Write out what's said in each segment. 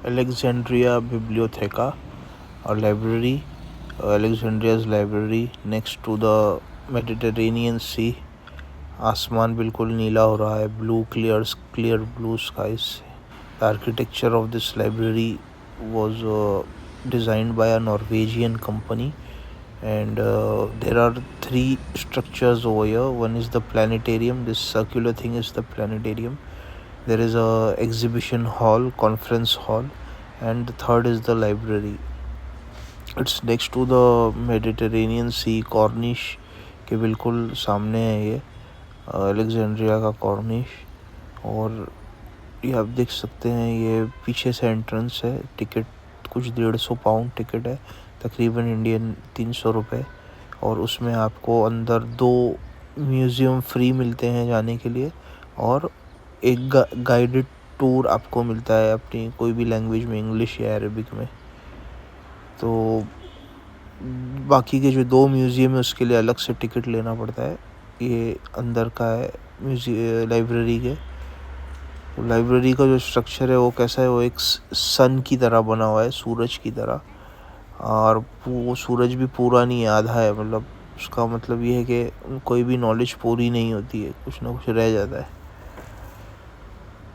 Alexandria Bibliotheca or library, Alexandria's library next to the Mediterranean Sea. आसमान बिल्कुल नीला हो रहा है, clear blue skies. The architecture of this library was designed by a Norwegian company, and there are three structures over here. One is the planetarium. This circular thing is the planetarium. There is a exhibition hall, conference hall, and the third is the library. It's next to the Mediterranean Sea. Cornish के बिल्कुल सामने है ये Alexandria का Cornish. और ये आप देख सकते हैं, ये पीछे से एंट्रेंस है। टिकट कुछ 150 पाउंड टिकट है, तकरीबन इंडियन 300 रुपये। और उसमें आपको अंदर 2 म्यूज़ियम फ्री मिलते हैं जाने के लिए, और एक गाइडेड टूर आपको मिलता है अपनी कोई भी लैंग्वेज में, इंग्लिश या अरबिक में। तो बाकी के जो 2 म्यूज़ियम है उसके लिए अलग से टिकट लेना पड़ता है। ये अंदर का है लाइब्रेरी के। तो लाइब्रेरी का जो स्ट्रक्चर है वो कैसा है, वो एक सन की तरह बना हुआ है, सूरज की तरह। और वो सूरज भी पूरा नहीं है, आधा है। मतलब उसका मतलब ये है कि कोई भी नॉलेज पूरी नहीं होती है, कुछ ना कुछ रह जाता है।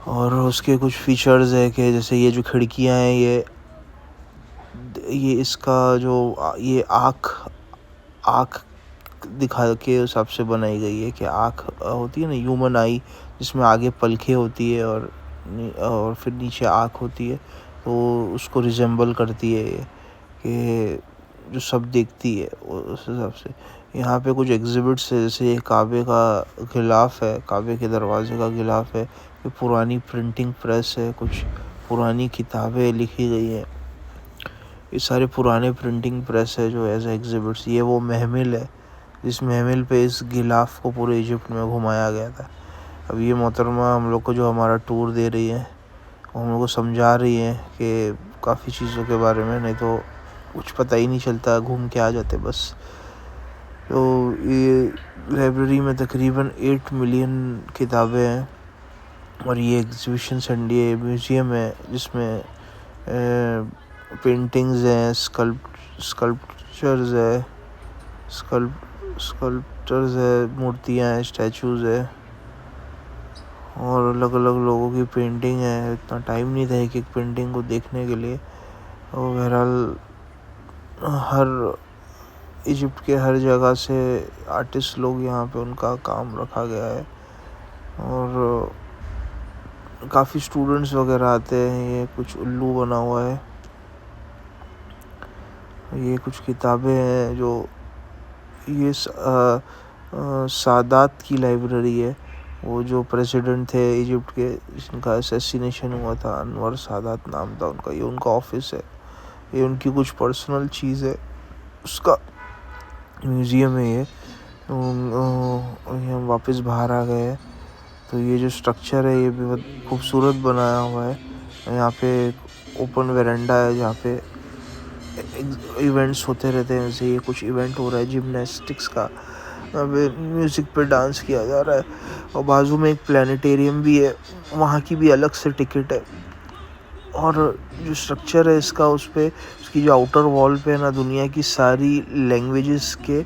और उसके कुछ फीचर्स है कि जैसे ये जो खिड़कियां हैं, ये इसका जो ये आँख दिखा के हिसाब से बनाई गई है कि आँख होती है ना, ह्यूमन आई, जिसमें आगे पलकें होती है और फिर नीचे आँख होती है, तो उसको रिजेंबल करती है ये, कि जो सब देखती है उस हिसाब से। यहाँ पे कुछ एग्जिबिट्स है, जैसे ये काबे का गिलाफ है, काबे के दरवाजे का गिलाफ है। ये पुरानी प्रिंटिंग प्रेस है, कुछ पुरानी किताबें लिखी गई हैं। ये सारे पुराने प्रिंटिंग प्रेस है जो एज एग्जिबिट्स। ये वो महमिल है जिस महमिल पे इस गिलाफ को पूरे इजिप्ट में घुमाया गया था। अब ये मोहतरमा हम लोग को जो हमारा टूर दे रही है, वो हम लोग को समझा रही है कि काफ़ी चीज़ों के बारे में, नहीं तो कुछ पता ही नहीं चलता, घूम के आ जाते बस। तो ये लाइब्रेरी में तकरीबन 8 मिलियन किताबें हैं। और ये एग्जीबिशन ये म्यूज़ियम है जिसमें पेंटिंग्स हैं, स्कल्पचर्स है, मूर्तियाँ हैं, स्टैचूज़ है, और अलग अलग लोगों की पेंटिंग है। इतना टाइम नहीं था एक पेंटिंग को देखने के लिए। और बहरहाल हर इजिप्ट के हर जगह से आर्टिस्ट लोग यहाँ पे उनका काम रखा गया है, और काफ़ी स्टूडेंट्स वगैरह आते हैं। ये कुछ उल्लू बना हुआ है, ये कुछ किताबें हैं। जो ये सादात की लाइब्रेरी है, वो जो प्रेसिडेंट थे इजिप्ट के जिनका असैसिनेशन हुआ था, अनवर सादात नाम था उनका, ये उनका ऑफिस है। ये उनकी कुछ पर्सनल चीज़ है, उसका म्यूज़ियम है ये। हम वापस बाहर आ गए हैं। तो ये जो स्ट्रक्चर है ये भी बहुत खूबसूरत बनाया हुआ है। यहाँ पे ओपन वेरेंडा है जहाँ पे इवेंट्स होते रहते हैं। जैसे ये कुछ इवेंट हो रहा है जिम्नास्टिक्स का, यहाँ पे म्यूज़िक पे डांस किया जा रहा है। और बाजू में एक प्लानिटेरियम भी है, वहाँ की भी अलग से टिकट है। और जो स्ट्रक्चर है इसका, उस पर उसकी जो आउटर वॉल पे है ना, दुनिया की सारी लैंग्वेजेस के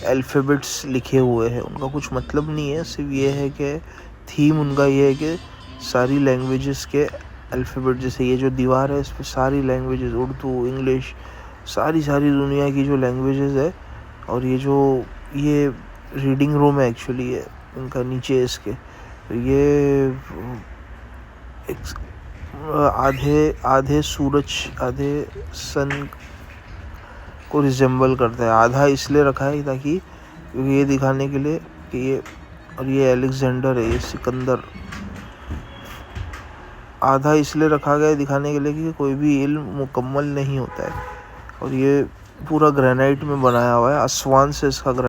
अल्फ़ाबेट्स लिखे हुए हैं। उनका कुछ मतलब नहीं है, सिर्फ ये है कि थीम उनका ये है कि सारी लैंग्वेजेस के अल्फ़ाबेट। जैसे ये जो दीवार है इस पर सारी लैंग्वेजेस, उर्दू, इंग्लिश, सारी दुनिया की जो लैंग्वेजेस है। और ये रीडिंग रूम है एक्चुअली, ये इनका नीचे इसके। तो ये आधे सूरज, आधे सन को रिजेंबल करता है। आधा इसलिए रखा है ताकि ये दिखाने के लिए कि ये अलेक्जेंडर है, ये सिकंदर। आधा इसलिए रखा गया है दिखाने के लिए कि कोई भी इल्म मुकम्मल नहीं होता है। और ये पूरा ग्रेनाइट में बनाया हुआ है, असवान से इसका